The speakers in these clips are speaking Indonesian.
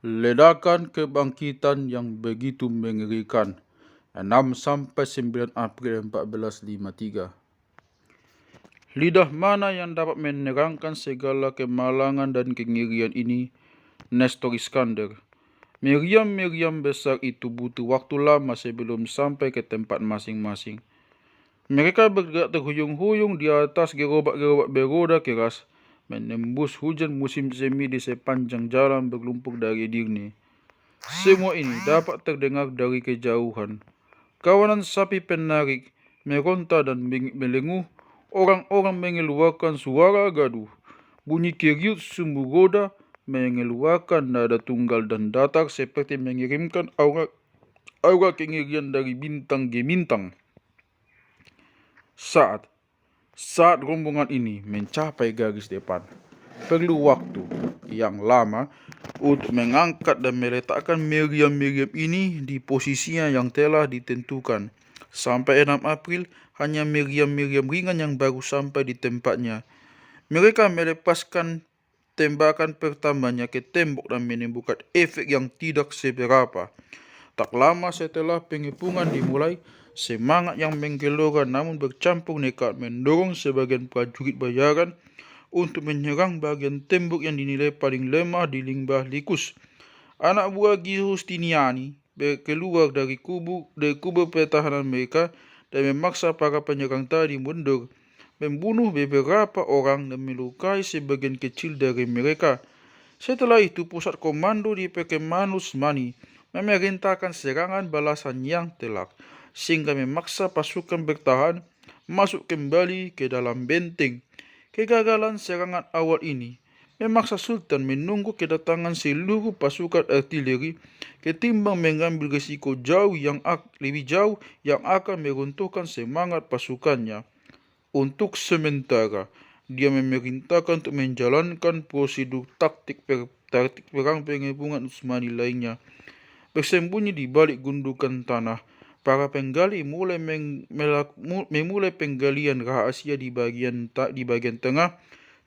Ledakan kebangkitan yang begitu mengerikan 6-9 April 1453. Lidah mana yang dapat menerangkan segala kemalangan dan kengerian ini? Nestor Iskandar. Meriam-meriam besar itu butuh waktu lama sebelum sampai ke tempat masing-masing. Mereka bergerak terhuyung-huyung di atas gerobak-gerobak beroda keras, menembus hujan musim semi di sepanjang jalan berlumpur dari Dirne. Semua ini dapat terdengar dari kejauhan. Kawanan sapi penarik meronta dan melenguh. Orang-orang mengeluarkan suara gaduh. Bunyi keriut sumbu roda mengeluarkan nada tunggal dan datar seperti mengirimkan aura kengerian dari bintang gemintang. Saat rombongan ini mencapai garis depan, perlu waktu yang lama untuk mengangkat dan meletakkan meriam-meriam ini di posisinya yang telah ditentukan. Sampai 6 April, hanya meriam-meriam ringan yang baru sampai di tempatnya. Mereka melepaskan tembakan pertamanya ke tembok dan menimbulkan efek yang tidak seberapa. Tak lama setelah pengepungan dimulai, semangat yang menggelora namun bercampur nekat mendorong sebagian prajurit bayaran untuk menyerang bagian tembok yang dinilai paling lemah di limbah Likus. Anak buah Giustiniani keluar dari kubu pertahanan mereka dan memaksa para penyerang tadi mundur, membunuh beberapa orang dan melukai sebagian kecil dari mereka. Setelah itu pusat komando di Perkemahan Utsmani memerintahkan serangan balasan yang telak, sehingga memaksa pasukan bertahan masuk kembali ke dalam benteng. Kegagalan serangan awal ini memaksa Sultan menunggu kedatangan seluruh pasukan artileri ketimbang mengambil risiko lebih jauh yang akan meruntuhkan semangat pasukannya. Untuk sementara, dia memerintahkan untuk menjalankan prosedur taktik perang pengepungan Utsmani lainnya. Bersembunyi di balik gundukan tanah, para penggali memulai penggalian rahasia di bagian tengah.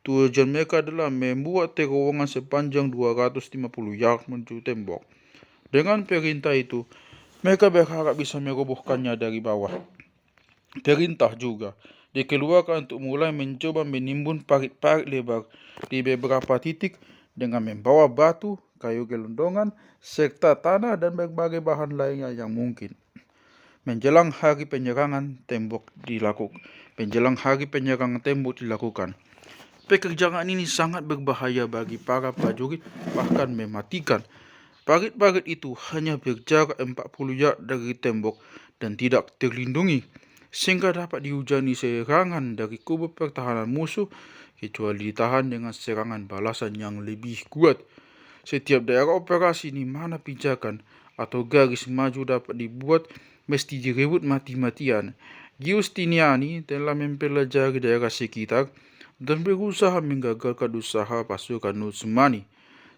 Tujuan mereka adalah membuat terowongan sepanjang 250 yard menuju tembok. Dengan perintah itu, mereka berharap bisa merobohkannya dari bawah. Perintah juga dikeluarkan untuk mulai mencoba menimbun parit-parit lebar di beberapa titik dengan membawa batu, kayu gelondongan, serta tanah dan berbagai bahan lainnya yang mungkin. Menjelang hari penyerangan tembok dilakukan. Pekerjaan ini sangat berbahaya bagi para prajurit, bahkan mematikan. Parit-parit itu hanya berjarak 40 yard dari tembok dan tidak terlindungi, sehingga dapat dihujani serangan dari kubu pertahanan musuh kecuali ditahan dengan serangan balasan yang lebih kuat. Setiap daerah operasi di mana pijakan atau garis maju dapat dibuat mesti direbut mati-matian. Giustiniani telah mempelajari daerah sekitar dan berusaha menggagalkan usaha pasukan Utsmani.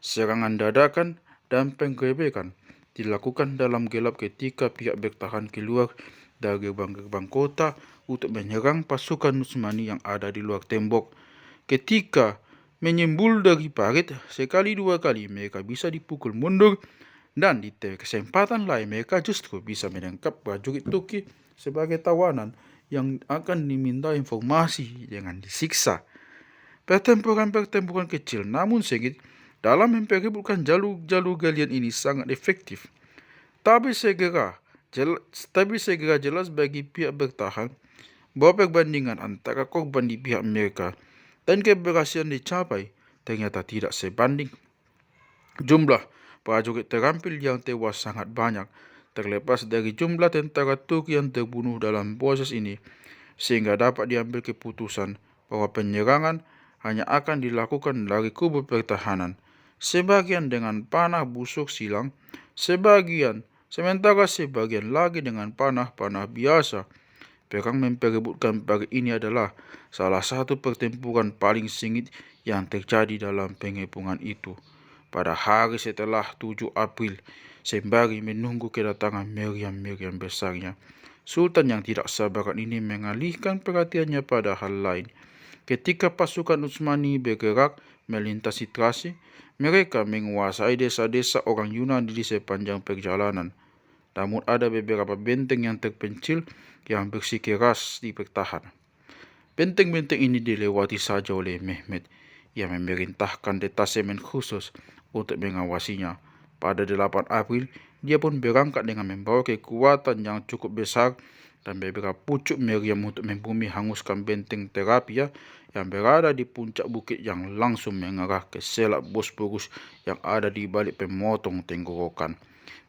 Serangan dadakan dan penggerebekan dilakukan dalam gelap ketika pihak bertahan keluar dari gerbang-gerbang kota untuk menyerang pasukan Utsmani yang ada di luar tembok. Ketika menyembul dari parit, sekali dua kali mereka bisa dipukul mundur, dan di kesempatan lain mereka justru bisa menangkap prajurit Turki sebagai tawanan yang akan diminta informasi dengan disiksa. Pertempuran-pertempuran kecil namun sengit dalam memperebutkan jalur galian ini sangat efektif. Tapi segera jelas bagi pihak bertahan bahwa perbandingan antara korban di pihak mereka dan keberhasilan dicapai ternyata tidak sebanding. Jumlah prajurit terampil yang tewas sangat banyak, terlepas dari jumlah tentara Turki yang terbunuh dalam proses ini, sehingga dapat diambil keputusan bahwa penyerangan hanya akan dilakukan dari kubu pertahanan, sebagian dengan panah busuk silang, sementara sebagian lagi dengan panah-panah biasa. Perang memperebutkan parit ini adalah salah satu pertempuran paling sengit yang terjadi dalam pengepungan itu. Pada hari setelah 7 April, sembari menunggu kedatangan meriam-meriam besarnya, Sultan yang tidak sabaran ini mengalihkan perhatiannya pada hal lain. Ketika pasukan Utsmani bergerak melintasi Thrace, mereka menguasai desa-desa orang Yunani di sepanjang perjalanan. Namun ada beberapa benteng yang terpencil yang bersikeras dipertahan. Benteng-benteng ini dilewati saja oleh Mehmed yang memerintahkan detasemen khusus untuk mengawasinya. Pada 8 April, dia pun berangkat dengan membawa kekuatan yang cukup besar dan beberapa pucuk meriam untuk membumi hanguskan benteng Terapia yang berada di puncak bukit yang langsung mengarah ke selat Bosporus yang ada di balik pemotong tenggorokan.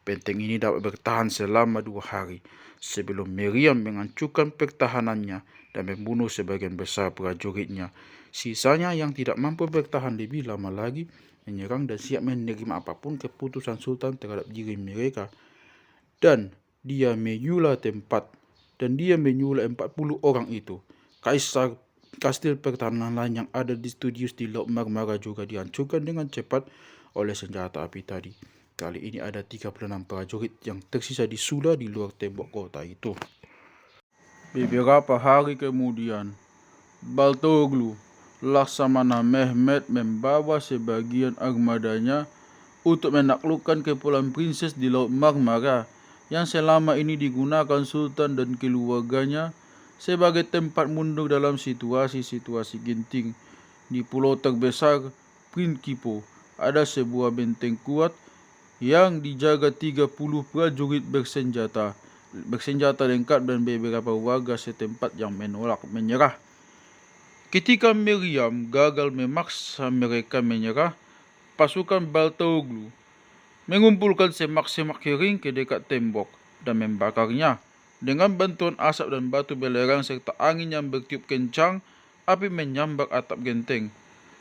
Benteng ini dapat bertahan selama 2 hari sebelum Meriam menghancurkan pertahanannya dan membunuh sebagian besar prajuritnya. Sisanya yang tidak mampu bertahan lebih lama lagi menyerang dan siap menerima apapun keputusan Sultan terhadap diri mereka. Dan dia menyulah 40 orang itu. Kastil pertahanan lain yang ada di Studius di Laut Marmara juga dihancurkan dengan cepat oleh senjata api tadi. Kali ini ada 36 prajurit yang tersisa di Sula di luar tembok kota itu. Beberapa hari kemudian, Baltoglu, Laksamana Mehmed membawa sebagian armadanya untuk menaklukkan Kepulauan Prinses di Laut Marmara yang selama ini digunakan Sultan dan keluarganya sebagai tempat mundur dalam situasi-situasi genting. Di pulau terbesar Principo ada sebuah benteng kuat yang dijaga 30 prajurit bersenjata lengkap dan beberapa warga setempat yang menolak menyerah. Ketika Meriam gagal memaksa mereka menyerah, pasukan Baltoglu mengumpulkan semak-semak kering ke dekat tembok dan membakarnya. Dengan bantuan asap dan batu belerang serta angin yang bertiup kencang, api menyambar atap genteng.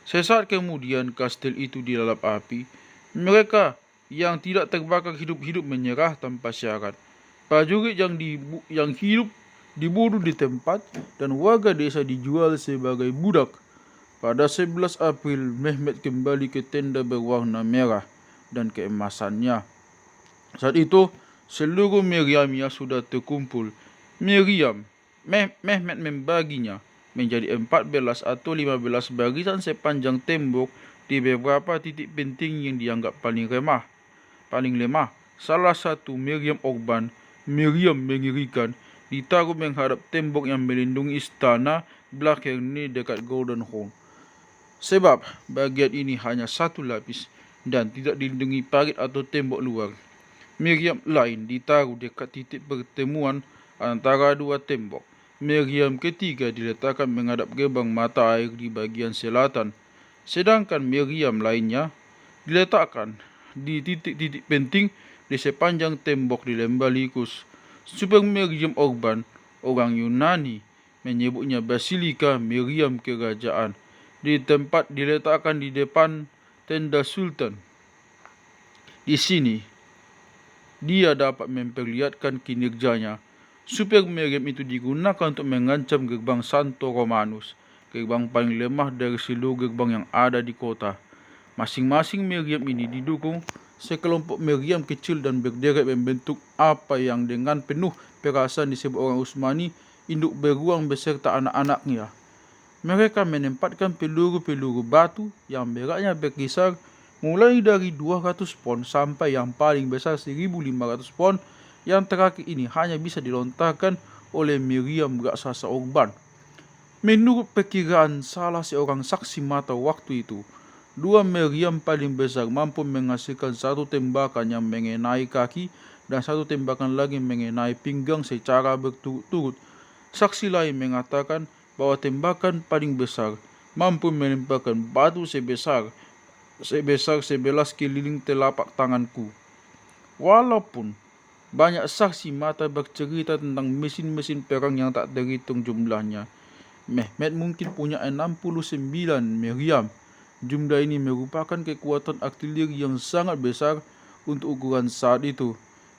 Sesaat kemudian kastil itu dilalap api. Mereka yang tidak terbakar hidup-hidup menyerah tanpa syarat. Prajurit yang hidup dibunuh di tempat dan warga desa dijual sebagai budak. Pada 11 April, Mehmed kembali ke tenda berwarna merah dan keemasannya. Saat itu, seluruh Meriamnya sudah terkumpul. Mehmed membaginya menjadi 14 atau 15 barisan sepanjang tembok di beberapa titik penting yang dianggap paling lemah. Salah satu Meriam Orban, Meriam mengerikan, ditaruh menghadap tembok yang melindungi istana Blackerney dekat Golden Horn. Sebab bagian ini hanya satu lapis dan tidak dilindungi parit atau tembok luar. Meriam lain ditaruh dekat titik pertemuan antara dua tembok. Meriam ketiga diletakkan menghadap gerbang mata air di bagian selatan. Sedangkan meriam lainnya diletakkan di titik-titik penting di sepanjang tembok di lembah Likus. Super Meriam Orban, orang Yunani, menyebutnya Basilika Meriam Kerajaan. Di tempat diletakkan di depan tenda Sultan. Di sini, dia dapat memperlihatkan kinerjanya. Super Meriam itu digunakan untuk mengancam gerbang Santo Romanus, gerbang paling lemah dari seluruh gerbang yang ada di kota. Masing-masing Meriam ini didukung sekelompok Meriam kecil dan berderet membentuk apa yang dengan penuh perasaan disebut orang Utsmani induk beruang beserta anak-anaknya. Mereka menempatkan peluru-peluru batu yang beratnya berkisar mulai dari 200 pon sampai yang paling besar 1.500 pon. Yang terakhir ini hanya bisa dilontarkan oleh Meriam raksasa Orban. Menurut perkiraan salah seorang saksi mata waktu itu, 2 Meriam paling besar mampu menghasilkan satu tembakan yang mengenai kaki dan satu tembakan lagi mengenai pinggang secara berturut-turut. Saksi lain mengatakan bahwa tembakan paling besar mampu melemparkan batu sebesar 11 keliling telapak tanganku. Walaupun banyak saksi mata bercerita tentang mesin-mesin perang yang tak terhitung jumlahnya, Mehmed mungkin punya 69 Meriam. Jumlah ini merupakan kekuatan artileri yang sangat besar untuk ukuran saat itu.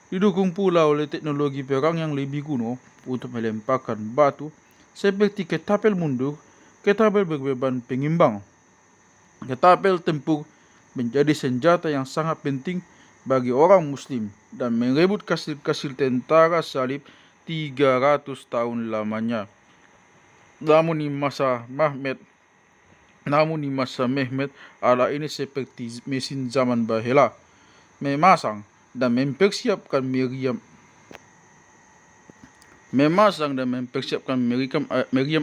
Didukung pula oleh teknologi perang yang lebih kuno untuk melemparkan batu seperti ketapel mundur, ketapel berbeban pengimbang. Ketapel tempur menjadi senjata yang sangat penting bagi orang Muslim dan merebut kastil-kastil tentara salib 300 tahun lamanya. Namun di masa Mehmed Namun di masa Mehmet, Allah ini seperti mesin zaman bahela, memasang dan mempersiapkan Meriam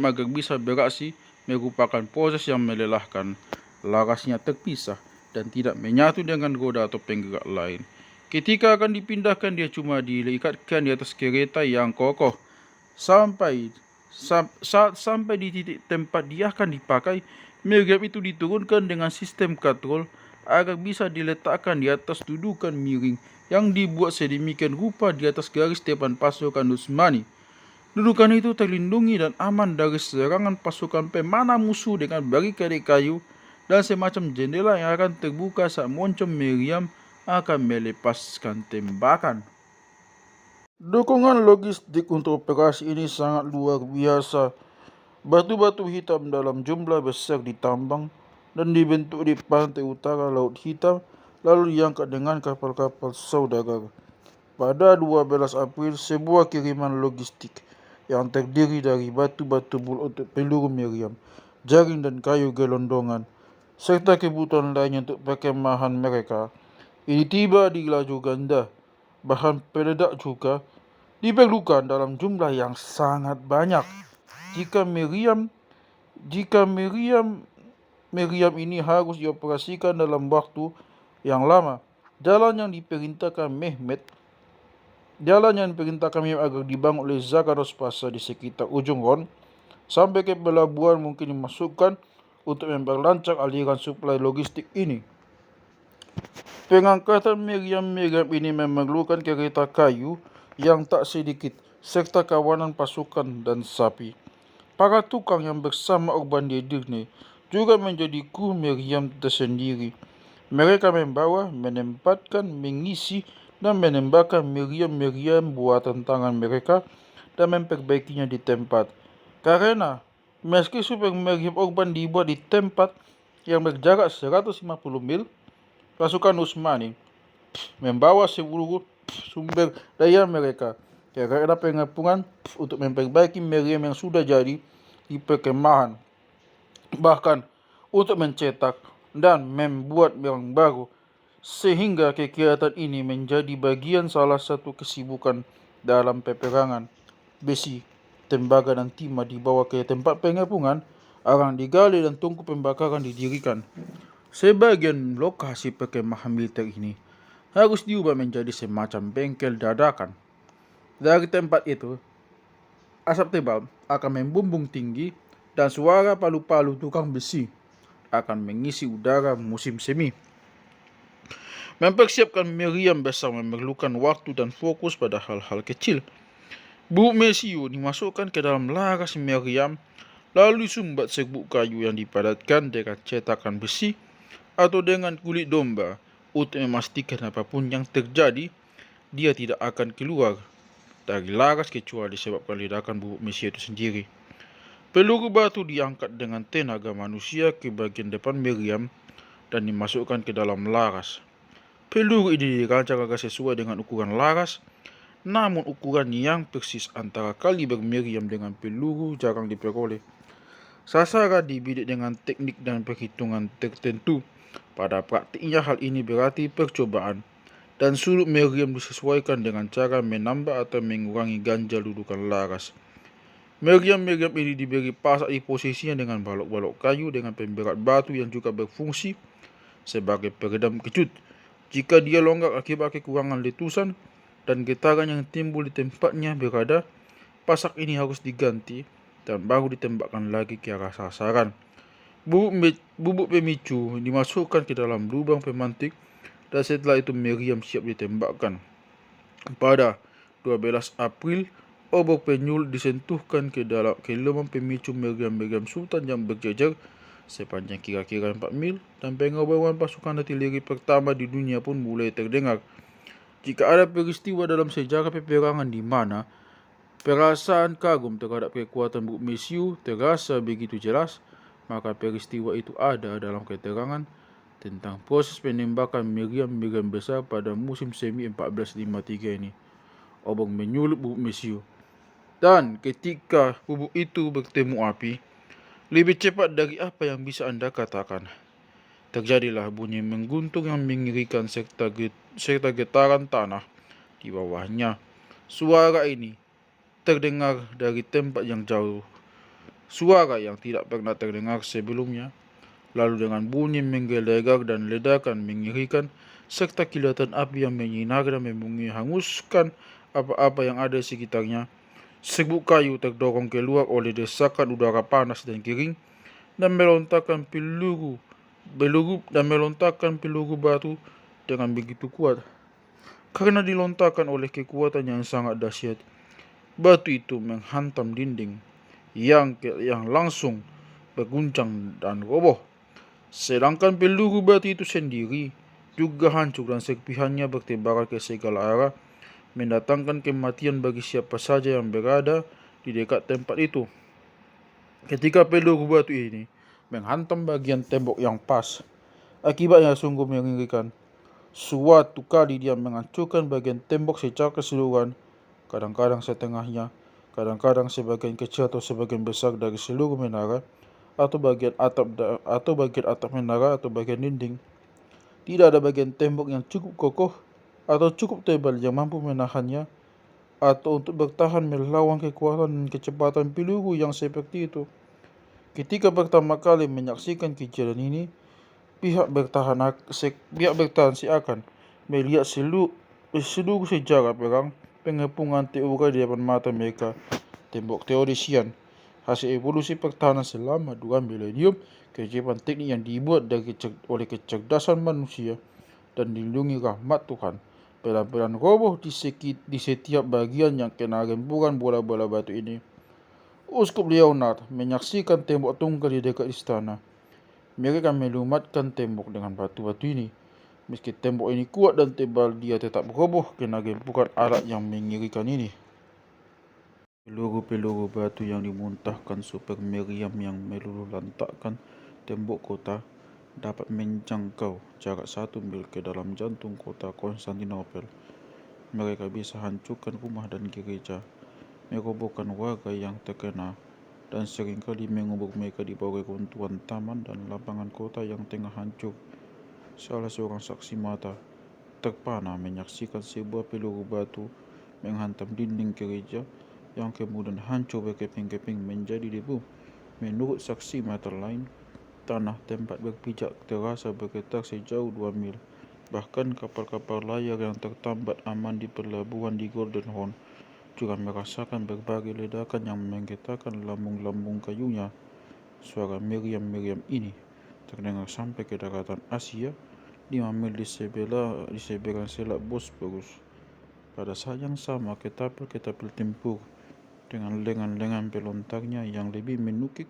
agar bisa beraksi merupakan proses yang melelahkan. Larasnya terpisah dan tidak menyatu dengan roda atau penggerak lain. Ketika akan dipindahkan, dia cuma diikatkan di atas kereta yang kokoh. Saat sampai di titik tempat dia akan dipakai, Meriam itu diturunkan dengan sistem katrol agar bisa diletakkan di atas dudukan miring yang dibuat sedemikian rupa di atas garis depan pasukan Utsmani. Dudukan itu terlindungi dan aman dari serangan pasukan pemanah musuh dengan barikade kayu dan semacam jendela yang akan terbuka saat moncong Meriam akan melepaskan tembakan. Dukungan logistik untuk operasi ini sangat luar biasa. Batu-batu hitam dalam jumlah besar ditambang dan dibentuk di pantai utara Laut Hitam, lalu diangkat dengan kapal-kapal saudagar. Pada 12 April, sebuah kiriman logistik yang terdiri dari batu-batu bulat untuk peluru meriam, jaring dan kayu gelondongan, serta kebutuhan lainnya untuk perkemahan mereka, ini tiba di laju ganda. Bahan peledak juga diperlukan dalam jumlah yang sangat banyak. Jika meriam ini harus dioperasikan dalam waktu yang lama, jalan yang diperintahkan Mehmet agar dibangun oleh Zakaros Pasha di sekitar ujung Ron sampai ke pelabuhan mungkin dimasukkan untuk memperlancar aliran suplai logistik ini. Pengangkatan meriam ini memerlukan kereta kayu yang tak sedikit, serta kawanan pasukan dan sapi. Para tukang yang bersama Urban Dedirne juga menjadi kru meriam tersendiri. Mereka membawa, menempatkan, mengisi, dan menembakkan meriam-meriam buatan tangan mereka dan memperbaikinya di tempat. Karena meski super meriam Urban dibuat di tempat yang berjarak 150 mil, pasukan Utsmani membawa seluruh sumber daya mereka karena pengepungan untuk memperbaiki meriam yang sudah jadi di perkemahan, bahkan untuk mencetak dan membuat yang baru, sehingga kegiatan ini menjadi bagian salah satu kesibukan dalam peperangan. Besi, tembaga dan timah dibawa ke tempat pengepungan, arang digali dan tungku pembakaran didirikan. Sebagian lokasi perkemahan militer ini harus diubah menjadi semacam bengkel dadakan. Dari tempat itu, asap tebal akan membumbung tinggi dan suara palu-palu tukang besi akan mengisi udara musim semi. Mempersiapkan meriam besar memerlukan waktu dan fokus pada hal-hal kecil. Bubuk mesiu dimasukkan ke dalam laras meriam, lalu disumbat serbuk kayu yang dipadatkan dengan cetakan besi atau dengan kulit domba untuk memastikan apapun yang terjadi, dia tidak akan keluar dari laras kecuali disebabkan ledakan bubuk mesiu itu sendiri. Peluru batu diangkat dengan tenaga manusia ke bagian depan meriam dan dimasukkan ke dalam laras. Peluru ini dirancang agar sesuai dengan ukuran laras, namun ukuran yang persis antara kaliber meriam dengan peluru jarang diperoleh. Sasaran dibidik dengan teknik dan perhitungan tertentu. Pada praktiknya hal ini berarti percobaan, dan sudut meriam disesuaikan dengan cara menambah atau mengurangi ganjal dudukan laras. Meriam-meriam ini diberi pasak di posisinya dengan balok-balok kayu dengan pemberat batu yang juga berfungsi sebagai peredam kejut. Jika dia longgar akibat kekurangan letusan dan getaran yang timbul di tempatnya berada, pasak ini harus diganti dan baru ditembakkan lagi ke arah sasaran. Bubuk pemicu dimasukkan ke dalam lubang pemantik dan setelah itu meriam siap ditembakkan. Pada 12 April, obor penyul disentuhkan ke lubang pemicu meriam-meriam Sultan yang berjejer sepanjang kira-kira 4 mil dan pengoboran pasukan artileri pertama di dunia pun mulai terdengar. Jika ada peristiwa dalam sejarah peperangan di mana perasaan kagum terhadap kekuatan bubuk mesiu terasa begitu jelas, maka peristiwa itu ada dalam keterangan tentang proses penembakan meriam-meriam besar pada musim semi 1453 ini. Obor menyulut bubuk mesiu, dan ketika bubuk itu bertemu api, Lebih cepat dari apa yang bisa Anda katakan. Terjadilah bunyi mengguntung yang mengerikan serta getaran tanah di bawahnya. Suara ini terdengar dari tempat yang jauh. Suara yang tidak pernah terdengar sebelumnya. Lalu dengan bunyi menggelegar dan ledakan mengerikan, serta kilatan api yang menyinar dan menghanguskan apa-apa yang ada di sekitarnya, serbuk kayu terdorong keluar oleh desakan udara panas dan kering, dan melontarkan peluru batu dengan begitu kuat. Karena dilontarkan oleh kekuatan yang sangat dahsyat, batu itu menghantam dinding yang langsung berguncang dan roboh. Sedangkan peluru batu itu sendiri juga hancur dan serpihannya bertebaran ke segala arah, mendatangkan kematian bagi siapa saja yang berada di dekat tempat itu. Ketika peluru batu ini menghantam bagian tembok yang pas, akibatnya sungguh mengerikan. Suatu kali dia menghancurkan bagian tembok secara keseluruhan, kadang-kadang setengahnya, kadang-kadang sebagian kecil atau sebagian besar dari seluruh menara, atau bagian atap menara atau bagian dinding. Tidak ada bagian tembok yang cukup kokoh atau cukup tebal yang mampu menahannya atau untuk bertahan melawan kekuatan dan kecepatan peluru yang seperti itu. Ketika pertama kali menyaksikan kejadian ini, pihak bertahan seakan melihat seluruh sejarah perang pengepungan teori di depan mata mereka. Tembok teodisian, hasil evolusi pertahanan selama 2 milenium, keajaiban teknik yang dibuat oleh kecerdasan manusia dan dilindungi rahmat Tuhan, pelan-pelan roboh di setiap bagian yang kena rembukan bola-bola batu ini. Uskup Leonard menyaksikan tembok tunggal di dekat istana. Mereka melumatkan tembok dengan batu-batu ini. Meski tembok ini kuat dan tebal, dia tetap roboh kena gempuran alat yang mengerikan ini. Peluru-peluru batu yang dimuntahkan super meriam yang meluluh lantakkan tembok kota dapat menjangkau jarak 1 mil ke dalam jantung kota Konstantinopel. Mereka bisa hancurkan rumah dan gereja, merobohkan warga yang terkena, dan seringkali mengubur mereka di bawah runtuhan taman dan lapangan kota yang tengah hancur. Salah seorang saksi mata terpana menyaksikan sebuah peluru batu menghantam dinding gereja yang kemudian hancur berkeping-keping menjadi debu. Menurut saksi mata lain, tanah tempat berpijak terasa bergetar sejauh 2 mil. Bahkan kapal-kapal layar yang tertambat aman di pelabuhan di Golden Horn juga merasakan berbagai ledakan yang menggetarkan lambung-lambung kayunya. Suara meriam-meriam ini terdengar sampai ke daratan Asia, 5 mil di seberang Selat Bosporus. Pada saat yang sama, ketapel-ketapel tempur dengan lengan-lengan pelontarnya yang lebih menukik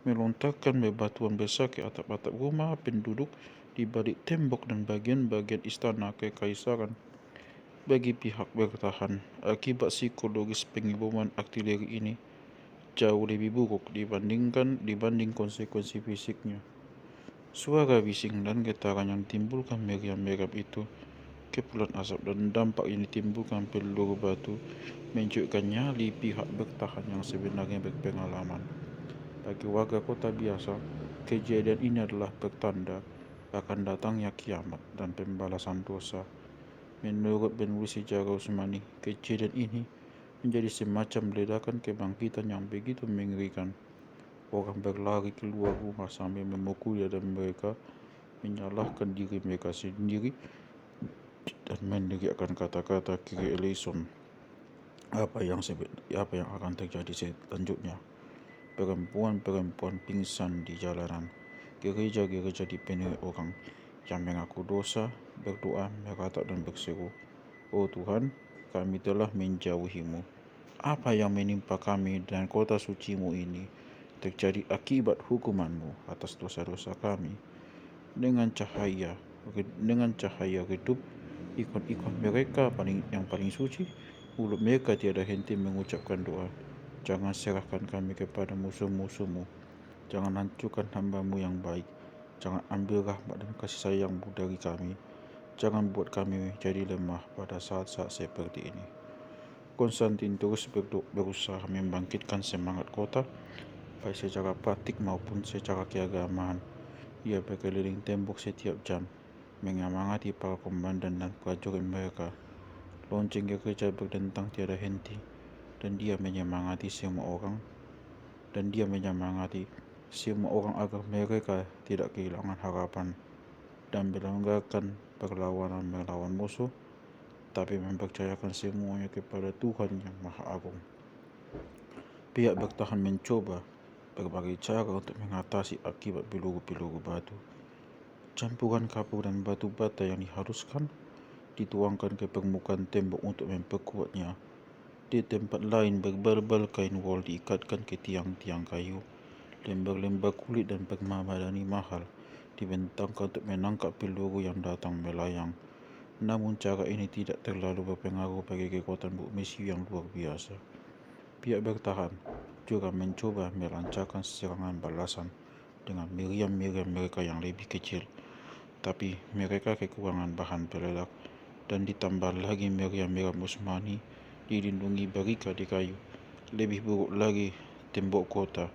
melontarkan bebatuan besar ke atap-atap rumah penduduk di balik tembok dan bagian-bagian istana kekaisaran. Bagi pihak bertahan, akibat psikologis pengeboman artileri ini jauh lebih buruk dibanding konsekuensi fisiknya. Suara bising dan getaran yang ditimbulkan meriam-meriam itu, kepulan asap dan dampak yang ditimbulkan peluru batu menunjukkan nyali pihak bertahan yang sebenarnya berpengalaman. Bagi warga kota biasa, kejadian ini adalah pertanda akan datangnya kiamat dan pembalasan dosa. Menurut penulis sejarah Utsmani, kejadian ini menjadi semacam ledakan kebangkitan yang begitu mengerikan. Orang berlari keluar rumah sambil memukul dan mereka menyalahkan diri mereka sendiri dan meneriakkan kata-kata Kyrie eleison. Apa yang akan terjadi selanjutnya? Perempuan-perempuan pingsan di jalanan. Gereja-gereja dipenuhi orang yang mengaku dosa, berdoa, meratap dan berseru, "Oh Tuhan, kami telah menjauhimu. Apa yang menimpa kami dan kota sucimu ini terjadi akibat hukumanmu atas dosa-dosa kami." Dengan cahaya redup ikon-ikon mereka yang paling suci, mulut mereka tiada henti mengucapkan doa. "Jangan serahkan kami kepada musuh-musuhmu. Jangan hancurkan hamba-mu yang baik. Jangan ambil rahmat dan kasih sayang-mu dari kami. Jangan buat kami jadi lemah pada saat-saat seperti ini." Konstantin terus berusaha membangkitkan semangat kota baik secara praktik maupun secara keagamaan. Ia berkeliling tembok setiap jam, menyemangati para komandan dan prajurit mereka. Lonceng gereja berdentang tiada henti, dan dia menyemangati semua orang agar mereka tidak kehilangan harapan dan melanggarkan perlawanan melawan musuh, tapi mempercayakan semuanya kepada Tuhan yang Maha Agung. Pihak bertahan mencoba berbagai cara untuk mengatasi akibat peluru-peluru batu. Campuran kapur dan batu bata yang dihaluskan dituangkan ke permukaan tembok untuk memperkuatnya. Di tempat lain, berbal-bal kain wol diikatkan ke tiang-tiang kayu. Lembar-lembar kulit dan permadani mahal dibentangkan untuk menangkap peluru yang datang melayang. Namun cara ini tidak terlalu berpengaruh bagi kekuatan bom misi yang luar biasa. Pihak bertahan juga mencoba melancarkan serangan balasan dengan meriam-meriam mereka yang lebih kecil, tapi mereka kekurangan bahan peledak, dan ditambah lagi meriam-meriam Utsmani dilindungi barika di kayu. Lebih buruk lagi, tembok kota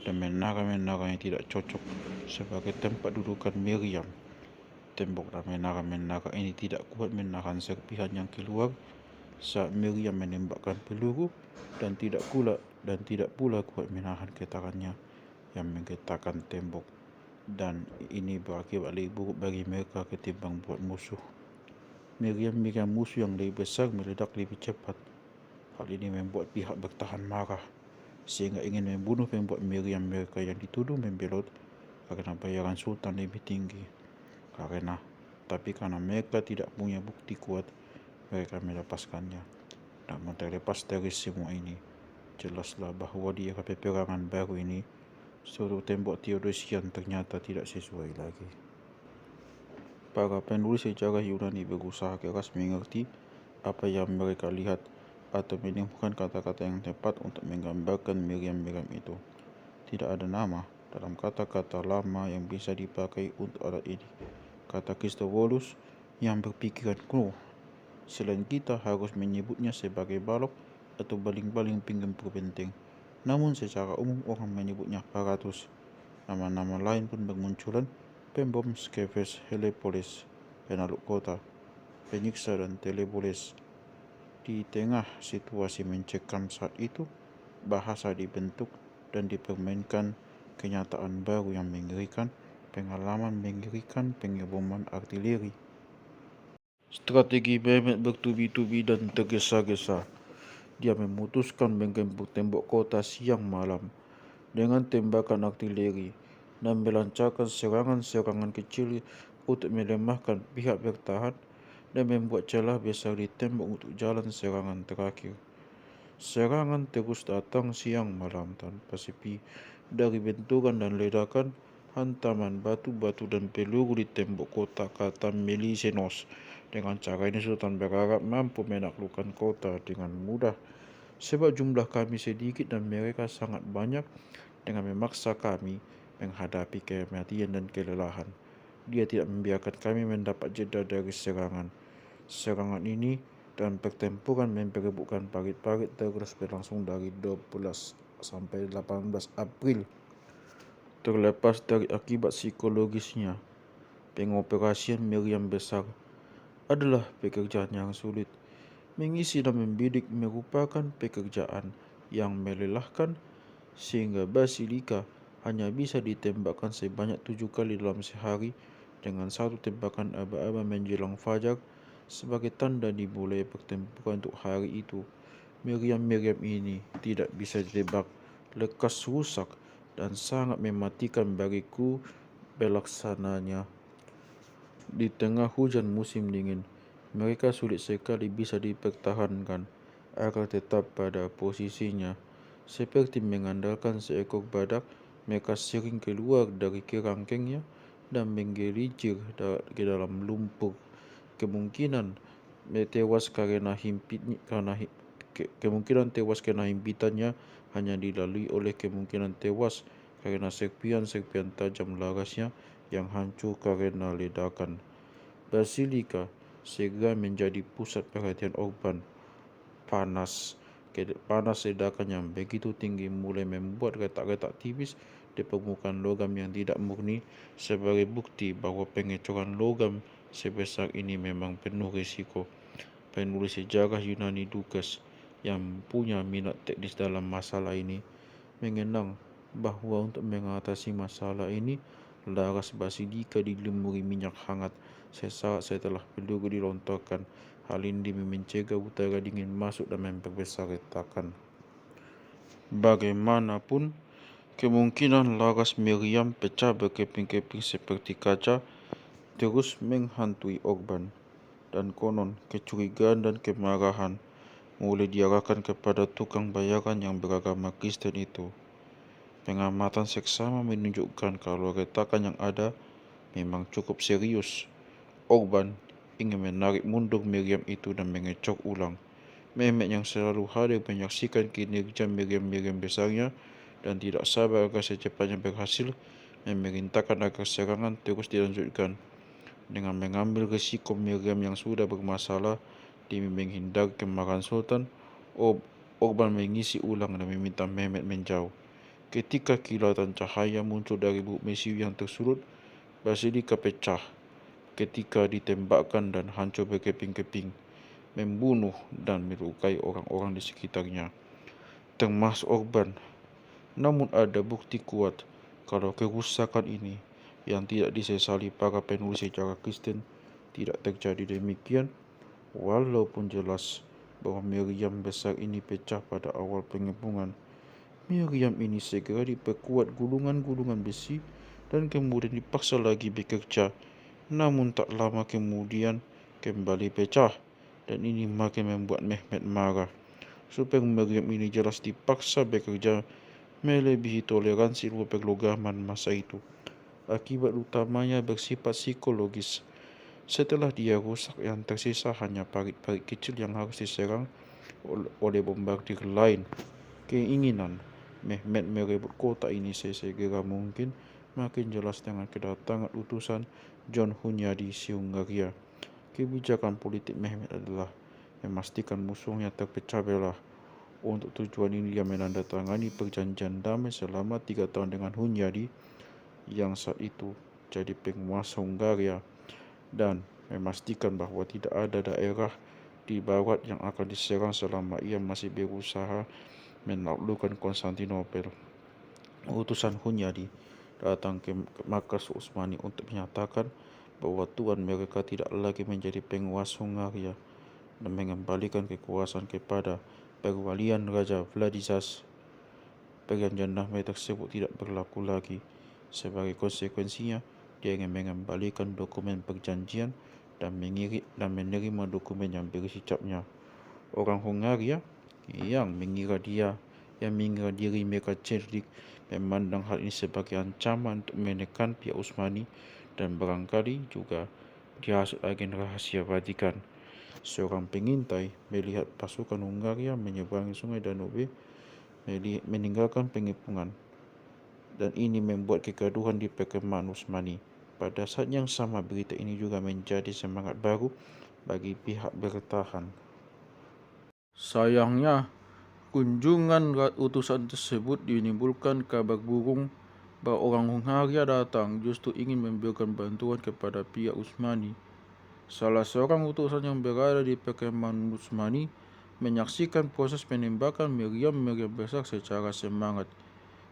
dan menara-menara yang tidak cocok sebagai tempat dudukan meriam. Tembok dan menara-menara ini tidak kuat menahan serpihan yang keluar saat meriam menembakkan peluru, dan tidak pula kuat menahan getarannya yang menggetarkan tembok, dan ini berakibat lebih buruk bagi mereka ketimbang buat musuh. Meriam-meriam musuh yang lebih besar meledak lebih cepat. Hal ini membuat pihak bertahan marah, sehingga ingin membunuh pembuat meriam mereka yang dituduh membelot karena bayaran sultan lebih tinggi. Tapi karena mereka tidak punya bukti kuat, mereka melepaskannya. Namun terlepas dari semua ini, jelaslah bahwa di era peperangan baru ini, seluruh tembok Theodosian ternyata tidak sesuai lagi. Para penulis sejarah Yunani berusaha keras mengerti apa yang mereka lihat atau menemukan kata-kata yang tepat untuk menggambarkan meriam-meriam itu. Tidak ada nama dalam kata-kata lama yang bisa dipakai untuk alat ini, kata Christovolus yang berpikiran kuno. Selain kita harus menyebutnya sebagai balok atau baling-baling pinggir berbenteng. Namun secara umum orang menyebutnya paratus. Nama-nama lain pun bermunculan: Pembom, Skeves, Helepolis, Penaluk Kota, Penyiksa, dan Teleboles. Di tengah situasi mencekam saat itu, bahasa dibentuk dan dipermainkan kenyataan baru yang mengerikan, pengalaman mengerikan, pengeboman artileri. Strategi Mehmet bertubi-tubi dan tergesa-gesa. Dia memutuskan menggempur tembok kota siang malam dengan tembakan artileri dan melancarkan serangan-serangan kecil untuk melemahkan pihak bertahan dan membuat celah besar di tembok untuk jalan serangan terakhir. Serangan terus datang siang malam tanpa sepi, dari benturan dan ledakan, hantaman batu-batu dan peluru di tembok kota, kata Melisenos. Dengan cara ini Sultan berharap mampu menaklukkan kota dengan mudah, sebab jumlah kami sedikit dan mereka sangat banyak. Dengan memaksa kami menghadapi kematian dan kelelahan, dia tidak membiarkan kami mendapat jeda dari serangan. Serangan ini dan pertempuran memperebutkan parit-parit terus berlangsung dari 12 sampai 18 April. Terlepas dari akibat psikologisnya, pengoperasian meriam besar adalah pekerjaan yang sulit. Mengisi dan membidik merupakan pekerjaan yang melelahkan, sehingga basilika hanya bisa ditembakkan sebanyak 7 kali dalam sehari, dengan satu tembakan aba-aba menjelang fajar sebagai tanda dimulai pertempuran untuk hari itu. Meriam-meriam ini tidak bisa ditebak, lekas rusak, dan sangat mematikan bagiku pelaksananya. Di tengah hujan musim dingin, mereka sulit sekali bisa dipertahankan agar tetap pada posisinya. Seperti mengandalkan seekor badak, mereka sering keluar dari kerangkengnya dan menggelincir ke dalam lumpur. Kemungkinan tewas karena himpitannya hanya dilalui oleh kemungkinan tewas karena serpian-serpian tajam larasnya yang hancur karena ledakan. Basilika segera menjadi pusat perhatian urban panas panas ledakan yang begitu tinggi mulai membuat retak-retak tipis di permukaan logam yang tidak murni sebagai bukti bahwa pengecoran logam sebesar ini memang penuh risiko. Penulis sejarah Yunani Dukas yang punya minat teknis dalam masalah ini mengenang bahwa untuk mengatasi masalah ini, laras basilika dilumuri minyak hangat sesaat setelah peluru dilontarkan. Hal ini mencegah udara dingin masuk dan memperbesar retakan. Bagaimanapun, kemungkinan laras meriam pecah berkeping-keping seperti kaca terus menghantui Orban, dan konon kecurigaan dan kemarahan mulai diarahkan kepada tukang bayaran yang beragama Kristen itu. Pengamatan seksama menunjukkan kalau retakan yang ada memang cukup serius. Orban ingin menarik mundur meriam itu dan mengecok ulang. Mehmet yang selalu hadir menyaksikan kinerja meriam-meriam besarnya dan tidak sabar agar secepatnya berhasil, memerintahkan agar serangan terus dilanjutkan. Dengan mengambil risiko meriam yang sudah bermasalah demi menghindari kemarahan Sultan, Orban mengisi ulang dan meminta Mehmet menjauh. Ketika kilatan cahaya muncul dari buk mesiu yang tersulut, basilika pecah ketika ditembakkan dan hancur berkeping-keping, membunuh dan melukai orang-orang di sekitarnya, termasuk Orban. Namun ada bukti kuat kalau kerusakan ini yang tidak disesali para penulis sejarah Kristen tidak terjadi demikian, walaupun jelas bahwa meriam besar ini pecah pada awal pengepungan. Meriam ini segera diperkuat gulungan-gulungan besi dan kemudian dipaksa lagi bekerja. Namun tak lama kemudian kembali pecah, dan ini makin membuat Mehmet marah. Supaya meriam ini jelas dipaksa bekerja melebihi toleransi perlogaman masa itu. Akibat utamanya bersifat psikologis. Setelah dia rusak, yang tersisa hanya parit-parit kecil yang harus diserang oleh bombardir lain. Keinginan Mehmet merebut kota ini sesegera mungkin makin jelas dengan kedatangan utusan John Hunyadi si Hungaria. Kebijakan politik Mehmet adalah memastikan musuhnya terpecah belah. Untuk tujuan ini dia menandatangani perjanjian damai selama 3 tahun dengan Hunyadi yang saat itu jadi penguasa Hungaria, dan memastikan bahwa tidak ada daerah di barat yang akan diserang selama ia masih berusaha menaklukkan Konstantinopel. Utusan Hunyadi datang ke markas Utsmani untuk menyatakan bahwa tuan mereka tidak lagi menjadi penguasa Hungaria dan mengembalikan kekuasaan kepada perwalian Raja Vladislas. Perjanjian damai tersebut tidak berlaku lagi. Sebagai konsekuensinya, dia ingin mengembalikan dokumen perjanjian dan menerima dokumen yang berisi capnya. Orang Hungaria yang mengira diri mereka cerdik memandang hal ini sebagai ancaman untuk menekan pihak Utsmani dan barangkali juga dihasut agen rahasia Vatikan. Seorang pengintai melihat pasukan Hungaria menyeberangi sungai Danube meninggalkan pengepungan, dan ini membuat kegaduhan di perkemahan Utsmani. Pada saat yang sama, berita ini juga menjadi semangat baru bagi pihak bertahan. Sayangnya, kunjungan utusan tersebut menimbulkan kabar burung bahwa orang Hungaria datang justru ingin memberikan bantuan kepada pihak Utsmani. Salah seorang utusan yang berada di perkemahan Utsmani menyaksikan proses penembakan meriam-meriam besar secara semangat.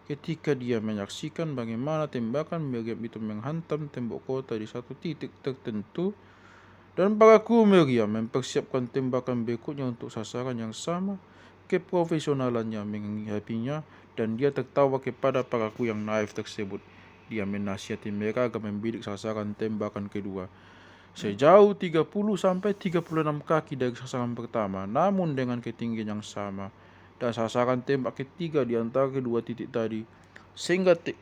Ketika dia menyaksikan bagaimana tembakan meriam itu menghantam tembok kota di satu titik tertentu, dan para kru meriam mempersiapkan tembakan berikutnya untuk sasaran yang sama, keprofesionalannya menghadapinya, dan dia tertawa kepada para kru yang naif tersebut. Dia menasihati mereka agar membidik sasaran tembakan kedua sejauh 30-36 kaki dari sasaran pertama, namun dengan ketinggian yang sama, dan sasaran tembak ketiga di antara kedua titik tadi,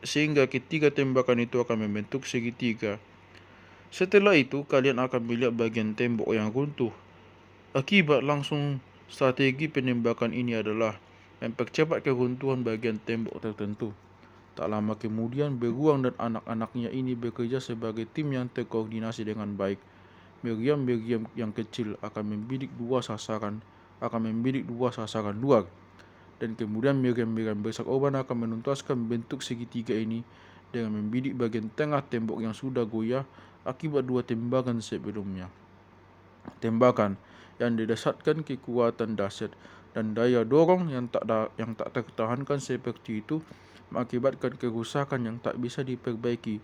sehingga ketiga tembakan itu akan membentuk segitiga. Setelah itu, kalian akan melihat bagian tembok yang runtuh. Akibat langsung strategi penembakan ini adalah mempercepat keruntuhan bagian tembok tertentu. Tak lama kemudian, beruang dan anak-anaknya ini bekerja sebagai tim yang terkoordinasi dengan baik. Meriam-meriam yang kecil akan membidik 2 sasaran akan membidik dua sasaran luar. Dan kemudian meriam-meriam bersakoban akan menuntaskan bentuk segitiga ini dengan membidik bagian tengah tembok yang sudah goyah akibat dua tembakan sebelumnya. Tembakan yang didasarkan kekuatan dahsyat dan daya dorong yang tak tertahankan seperti itu mengakibatkan kerusakan yang tak bisa diperbaiki.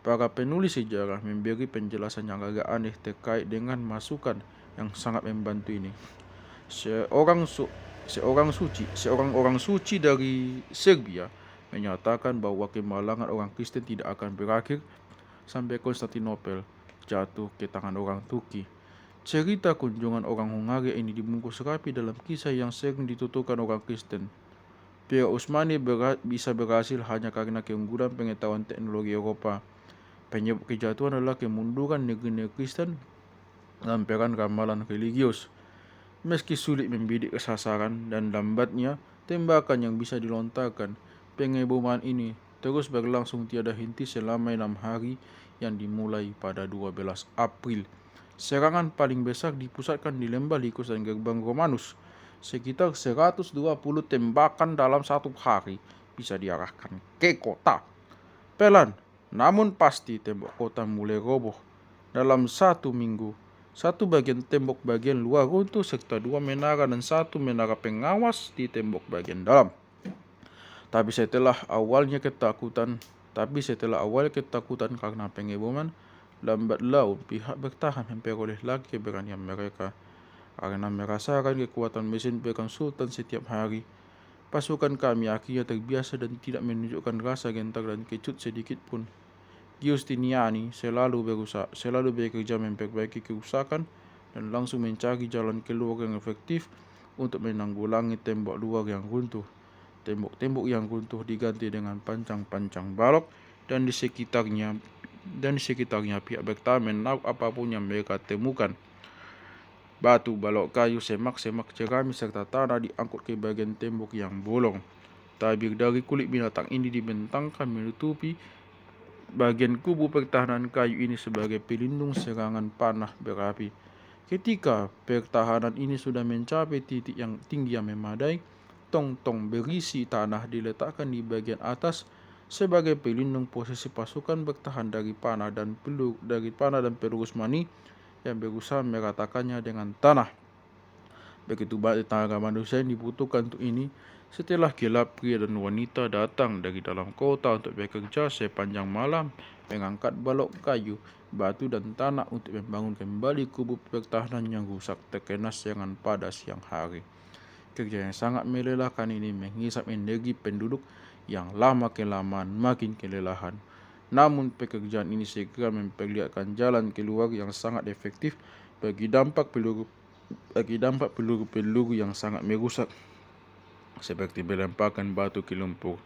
Para penulis sejarah memberi penjelasan yang agak aneh terkait dengan masukan yang sangat membantu ini. Seorang orang suci dari Serbia menyatakan bahwa kemalangan orang Kristen tidak akan berakhir sampai Konstantinopel jatuh ke tangan orang Turki. Cerita kunjungan orang Hungaria ini dibungkus rapi dalam kisah yang sering dituturkan orang Kristen. Pihak Utsmani bisa berhasil hanya karena keunggulan pengetahuan teknologi Eropa. Penyebab kejatuhan adalah kemunduran negeri-negeri Kristen dalam perang ramalan religius. Meski sulit membidik sasaran dan lambatnya tembakan yang bisa dilontarkan, pengeboman ini terus berlangsung tiada henti selama 6 hari yang dimulai pada 12 April. Serangan paling besar dipusatkan di lembah Likus dan gerbang Romanus. Sekitar 120 tembakan dalam satu hari bisa diarahkan ke kota. Pelan, namun pasti tembok kota mulai roboh. Dalam 1 minggu, satu bagian tembok bagian luar runtuh serta 2 menara dan 1 menara pengawas di tembok bagian dalam. Tapi setelah awalnya ketakutan karena pengeboman, lambat laun pihak bertahan memperoleh lagi keberanian mereka. Karena merasakan kekuatan mesin perang Sultan setiap hari, pasukan kami akhirnya terbiasa dan tidak menunjukkan rasa gentar dan kecut sedikit pun. Giustiniani selalu bekerja memperbaiki kerusakan dan langsung mencari jalan keluar yang efektif untuk menanggulangi tembok luar yang runtuh. Tembok-tembok yang runtuh diganti dengan pancang-pancang balok dan di sekitarnya pihak bertahan menaruh apapun yang mereka temukan. Batu, balok kayu, semak-semak jerami serta tanah diangkut ke bagian tembok yang bolong. Tabir dari kulit binatang ini dibentangkan menutupi bagian kubu pertahanan kayu ini sebagai pelindung serangan panah berapi. Ketika pertahanan ini sudah mencapai titik yang tinggi yang memadai, tong-tong berisi tanah diletakkan di bagian atas sebagai pelindung posisi pasukan bertahan dari panah dan peluru Utsmani yang berusaha meratakannya dengan tanah. Begitu banyak tenaga manusia yang dibutuhkan untuk ini. Setelah gelap, pria dan wanita datang dari dalam kota untuk bekerja sepanjang malam, mengangkat balok kayu, batu dan tanah untuk membangun kembali kubu pertahanan yang rusak terkena serangan pada siang hari. Kerja yang sangat melelahkan ini menghisap energi penduduk yang lama-kelamaan makin kelelahan. Namun pekerjaan ini segera memperlihatkan jalan keluar yang sangat efektif bagi dampak peluru-peluru yang sangat merusak, seperti melemparkan batu ke lumpur.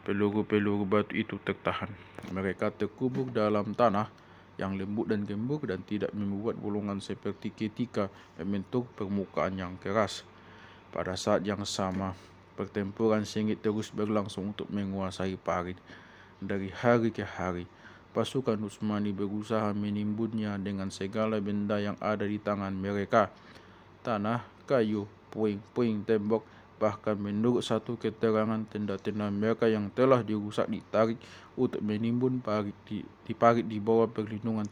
Peluru-peluru batu itu tertahan. Mereka terkubur dalam tanah yang lembut dan gembur dan tidak membuat bolongan seperti ketika membentuk permukaan yang keras. Pada saat yang sama, pertempuran sengit terus berlangsung untuk menguasai Paris. Dari hari ke hari, pasukan Utsmani berusaha menimbunnya dengan segala benda yang ada di tangan mereka. Tanah, kayu, puing-puing tembok, bahkan menurut satu keterangan tenda-tenda mereka yang telah dirusak ditarik untuk menimbun parit di bawah perlindungan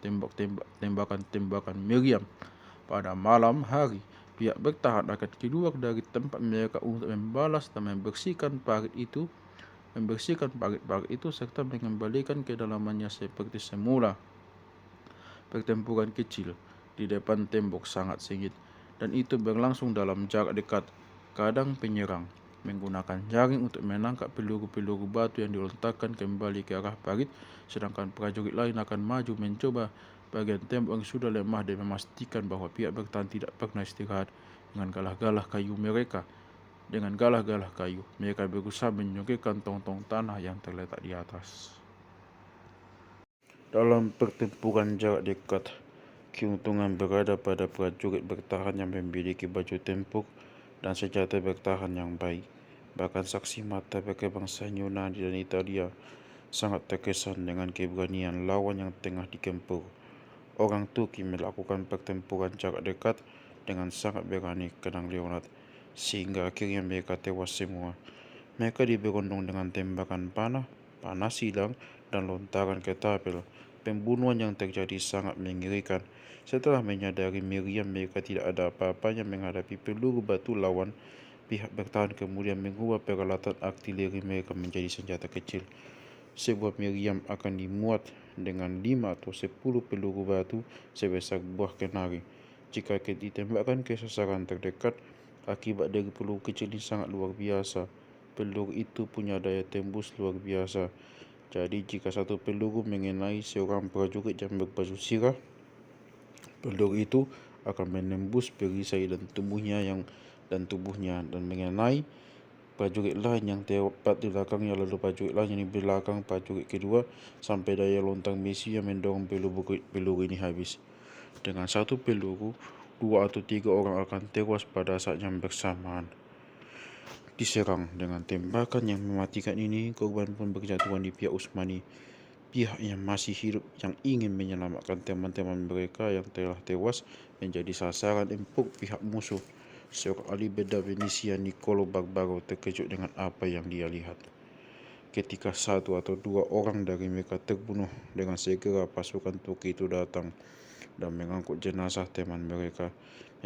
tembakan meriam. Pada malam hari, pihak bertahan akan keluar dari tempat mereka untuk membalas dan membersihkan parit itu serta mengembalikan kedalamannya seperti semula. Pertempuran kecil di depan tembok sangat sengit, dan itu berlangsung dalam jarak dekat. Kadang penyerang menggunakan jaring untuk menangkap peluru-peluru batu yang dilontarkan kembali ke arah parit, sedangkan prajurit lain akan maju mencoba bagian tembok yang sudah lemah dan memastikan bahwa pihak bertahan tidak pernah istirahat. Dengan galah-galah kayu, mereka berusaha menyingkirkan tong-tong tanah yang terletak di atas. Dalam pertempuran jarak dekat, keuntungan berada pada prajurit bertahan yang memiliki baju tempur dan senjata bertahan yang baik. Bahkan saksi mata bangsa Yunani dan Italia sangat terkesan dengan keberanian lawan yang tengah dikempur. Orang Turki melakukan pertempuran jarak dekat dengan sangat berani Kadang Leonard, sehingga akhirnya mereka tewas semua. Mereka diberondong dengan tembakan panah silang, dan lontaran ketapel. Pembunuhan yang terjadi sangat mengerikan. Setelah menyadari Miriam mereka tidak ada apa-apanya menghadapi peluru batu lawan, pihak bertahan kemudian mengubah peralatan artileri mereka menjadi senjata kecil. Sebuah Miriam akan dimuat dengan 5 atau 10 peluru batu sebesar buah kenari. Jika ditembakkan ke sasaran terdekat, akibat dari peluru kecil ini sangat luar biasa. Peluru itu punya daya tembus luar biasa. Jadi jika satu peluru mengenai seorang prajurit yang berbaju sirah, peluru itu akan menembus perisai dan tubuhnya dan mengenai prajurit lain yang tepat di belakangnya, lalu prajurit lain yang di belakang prajurit kedua, sampai daya lontang besi yang mendorong peluru ini habis. Dengan satu peluru, 2 atau 3 orang akan tewas pada saat yang bersamaan. Diserang dengan tembakan yang mematikan ini, korban pun berjatuhan di pihak Utsmani. Pihak yang masih hidup yang ingin menyelamatkan teman-teman mereka yang telah tewas menjadi sasaran empuk pihak musuh. Seorang ahli bedah Venesia, Niccolo Barbaro, terkejut dengan apa yang dia lihat. Ketika 1 atau 2 orang dari mereka terbunuh, dengan segera pasukan Turki itu datang dan mengangkut jenazah teman mereka,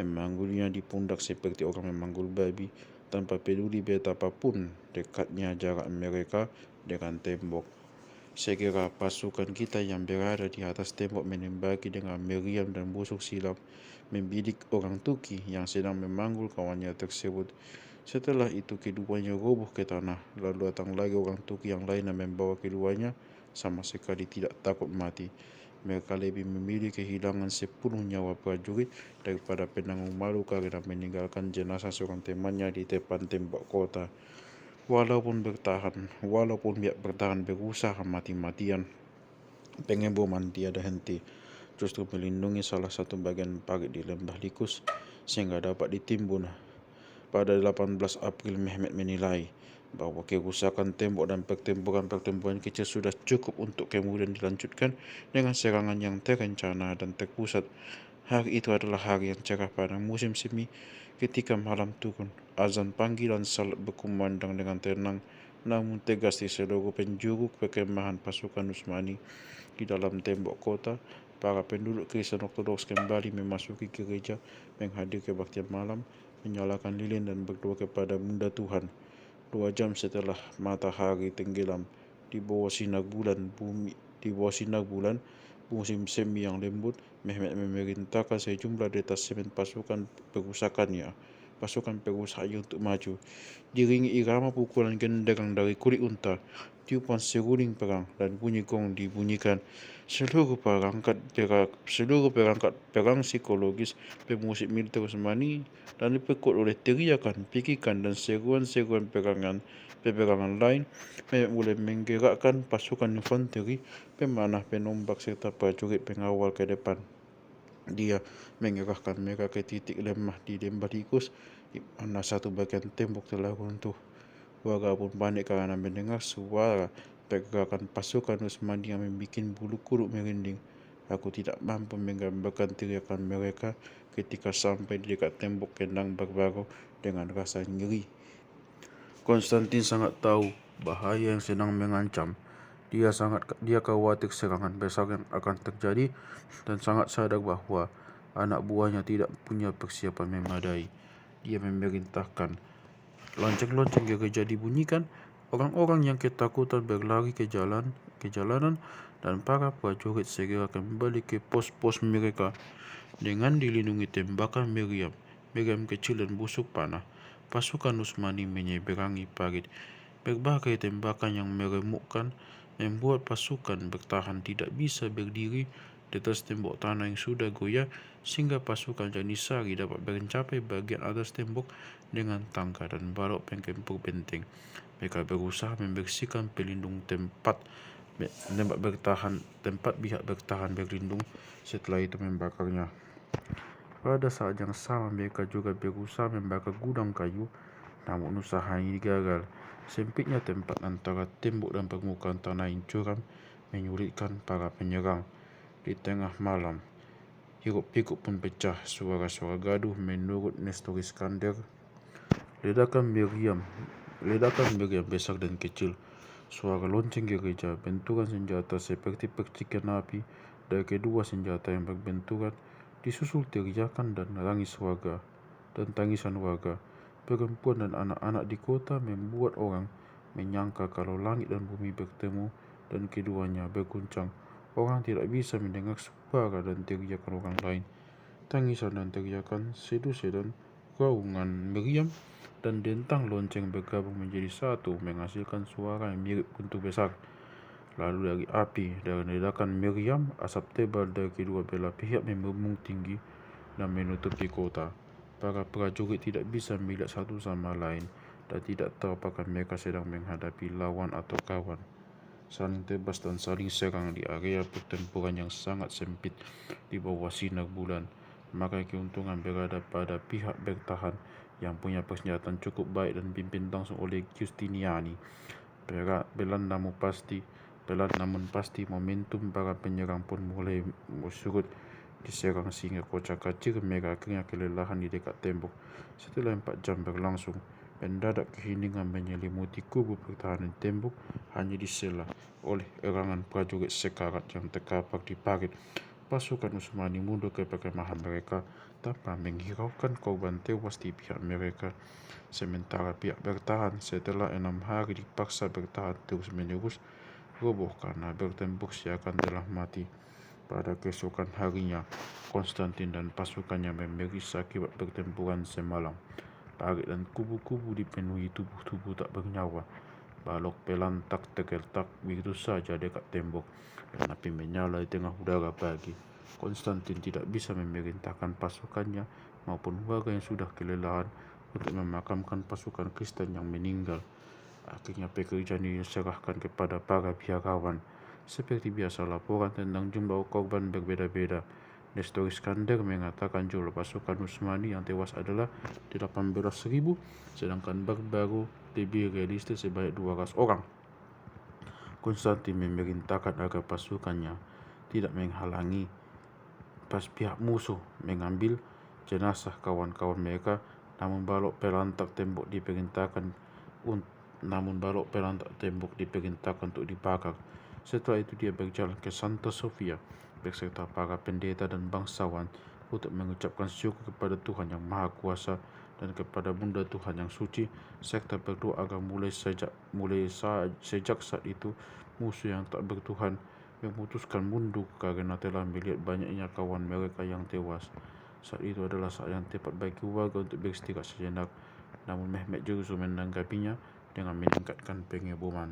memanggulnya di pundak seperti orang memanggul babi, tanpa peduli betapapun dekatnya jarak mereka dengan tembok. Segera pasukan kita yang berada di atas tembok menembaki dengan meriam dan busuk silam, membidik orang Turki yang sedang memanggul kawannya tersebut. Setelah itu keduanya roboh ke tanah, lalu datang lagi orang Turki yang lain dan membawa keduanya sama sekali tidak takut mati. Mereka lebih memilih kehilangan 10 nyawa prajurit daripada penanggung malu karena meninggalkan jenazah seorang temannya di depan tembok kota. Walaupun pihak bertahan berusaha mati-matian, pengeboman tiada henti, justru melindungi salah satu bagian parit di lembah Likus sehingga dapat ditimbun. Pada 18 April, Mehmet menilai bahwa kerusakan tembok dan pertempuran kecil sudah cukup untuk kemudian dilanjutkan dengan serangan yang terencana dan terpusat. Hari itu adalah hari yang cerah pada musim semi. Ketika malam turun, azan panggilan salat berkumandang dengan tenang namun tegas di seluruh penjuru perkemahan pasukan Utsmani. Di dalam tembok kota, para penduduk Kristen Ortodoks kembali memasuki gereja, menghadiri kebaktian malam, menyalakan lilin dan berdoa kepada Bunda Tuhan. 2 jam setelah matahari tenggelam di bawah sinar bulan musim semi yang lembut, Mehmet memerintahkan sejumlah detasemen pasukan perusakanya untuk maju. Diringi irama pukulan genderang dari kulit unta, tiupan seruling perang, dan bunyi gong dibunyikan. Seluruh perangkat perang psikologis pemusik militer Utsmani dan diperkuat oleh teriakan, pikikan, dan seruan-seruan peperangan lain. Mulai menggerakkan pasukan infanteri, pemanah, penombak, serta prajurit pengawal ke depan. Dia mengerahkan mereka ke titik lemah di lembah Likus, di mana satu bagian tembok telah runtuh. Warga pun panik karena mendengar suara pergerakan pasukan Utsmani yang membuat bulu kuduk merinding. Aku tidak mampu menggambarkan teriakan mereka ketika sampai di dekat tembok kandang Barbaro dengan rasa nyeri. Konstantin sangat tahu bahaya yang sedang mengancam. Dia khawatir serangan besar yang akan terjadi dan sangat sadar bahwa anak buahnya tidak punya persiapan memadai. Dia memerintahkan lonceng-lonceng gereja dibunyikan, orang-orang yang ketakutan berlari ke jalanan, dan para prajurit segera kembali ke pos-pos mereka. Dengan dilindungi tembakan meriam kecil dan busuk panah, pasukan Utsmani menyeberangi parit. Berbagai tembakan yang meremukkan membuat pasukan bertahan tidak bisa berdiri di atas tembok tanah yang sudah goyah, sehingga pasukan Janisari dapat mencapai bagian atas tembok dengan tangga dan balok penggempur benteng. Mereka berusaha membersihkan pelindung tempat pihak bertahan berlindung, setelah itu membakarnya. Pada saat yang sama mereka juga berusaha membakar gudang kayu, namun usaha ini gagal. Sempitnya tempat antara tembok dan permukaan tanah yang curam menyulitkan para penyerang. Di tengah malam, Hiruk-pikuk pun pecah, suara-suara gaduh menurut Nestor Iskandar. Ledakan meriam besar dan kecil, suara lonceng gereja, benturan senjata seperti percikan api dari kedua senjata yang berbenturan, disusul teriakan dan tangisan warga. Perempuan dan anak-anak di kota membuat orang menyangka kalau langit dan bumi bertemu dan keduanya berguncang. Orang tidak bisa mendengar suara dan teriakan orang lain. Tangisan dan teriakan, sedu-sedan, raungan meriam, dan dentang lonceng bergabung menjadi satu, menghasilkan suara yang mirip guntur besar. Lalu dari api dan ledakan meriam, asap tebal dari kedua belah pihak membumbung tinggi dan menutupi kota. Para prajurit tidak bisa melihat satu sama lain dan tidak tahu apakah mereka sedang menghadapi lawan atau kawan. Saling tebas dan saling serang di area pertempuran yang sangat sempit di bawah sinar bulan. Maka keuntungan berada pada pihak bertahan yang punya persenjataan cukup baik dan dipimpin langsung oleh Giustiniani. Pelan namun pasti momentum para penyerang pun mulai surut diserang sehingga kocar-kacir. Mereka akhirnya kelelahan di dekat tembok. Setelah 4 jam berlangsung, mendadak keheningan menyelimuti kubu pertahanan tembok, hanya disela oleh erangan prajurit sekarat yang terkapar di parit. Pasukan Utsmani mundur ke perkemahan mereka tanpa menghiraukan korban tewas di pihak mereka. Sementara pihak bertahan setelah 6 hari dipaksa bertahan terus-menerus, roboh karena bertempur seakan telah mati. Pada keesokan harinya, Konstantin dan pasukannya memeriksa akibat pertempuran semalam. Parit dan kubu-kubu dipenuhi tubuh-tubuh tak bernyawa. Balok pelantak tergeletak begitu saja dekat tembok, dan api menyala di tengah udara pagi. Konstantin tidak bisa memerintahkan pasukannya maupun warga yang sudah kelelahan untuk memakamkan pasukan Kristen yang meninggal. Akhirnya pekerjaan ini diserahkan kepada para biarawan. Seperti biasa, laporan tentang jumlah korban berbeda-beda. Nestor Iskandar mengatakan jumlah pasukan Utsmani yang tewas adalah 18.000, sedangkan baru lebih realistis sebanyak 200 orang. Konstantin memerintahkan agar pasukannya tidak menghalangi pihak musuh mengambil jenazah kawan-kawan mereka, namun balok pelantak tembok diperintahkan untuk dibakar. Setelah itu dia berjalan ke Santa Sofia beserta para pendeta dan bangsawan untuk mengucapkan syukur kepada Tuhan yang Maha Kuasa dan kepada Bunda Tuhan yang suci, serta berdoa agar sejak saat itu musuh yang tak bertuhan memutuskan mundur karena telah melihat banyaknya kawan mereka yang tewas. Saat itu adalah saat yang tepat bagi warga untuk beristirahat sejenak, namun Mehmet justru menanggapinya dengan meningkatkan pengeboman.